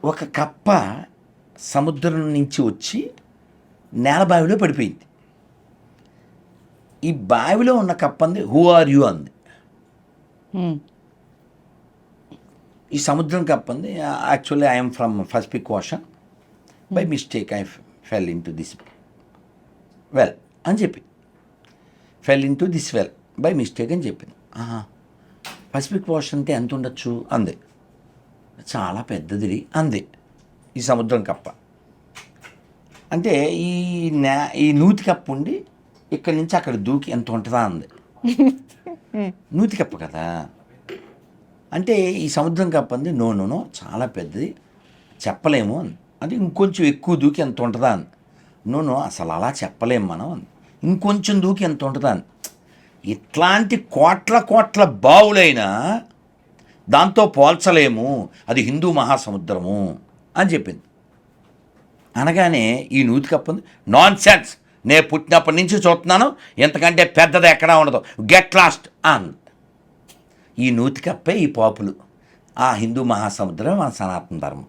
ఒక కప్ప సముద్రం నుంచి వచ్చి నేల బావిలో పడిపోయింది. ఈ బావిలో ఉన్న కప్ప అంది, హూ ఆర్ యూ అంది. ఈ సముద్రం కప్ప అంది, actually I'm from Pacific ocean, by mistake I fell in to this well అని చెప్పింది. Fell in to this well by mistake అని చెప్పింది. పసిఫిక్ ఓషన్ అంటే ఎంత ఉండొచ్చు అంది. చాలా పెద్దది అంది ఈ సముద్రం కప్ప. అంటే ఈ నూతి కప్ప ఉండి ఇక్కడి నుంచి అక్కడ దూకి ఎంత ఉంటుందా అంది. నూతి కప్ప కదా. అంటే ఈ సముద్రం కప్ప అంది, నో చాలా పెద్దది, చెప్పలేము అంది. అంటే ఇంకొంచెం ఎక్కువ దూకి ఎంత ఉంటుందా అంది. నో అసలు అలా చెప్పలేము మనం అంది. ఇంకొంచెం దూకి ఎంత ఉంటుందా అంది. ఇట్లాంటి కోట్ల బావులైనా దాంతో పోల్చలేము, అది హిందూ మహాసముద్రము అని చెప్పింది. అనగానే ఈ నూతి కప్పంది, నాన్ సెన్స్, నేను పుట్టినప్పటి నుంచి చూస్తున్నాను, ఎంతకంటే పెద్దది ఎక్కడా ఉండదు, గెట్ లాస్ట్ అంది. ఈ నూతి కప్పే ఈ పాపులు, ఆ హిందూ మహాసముద్రం మన సనాతన ధర్మం.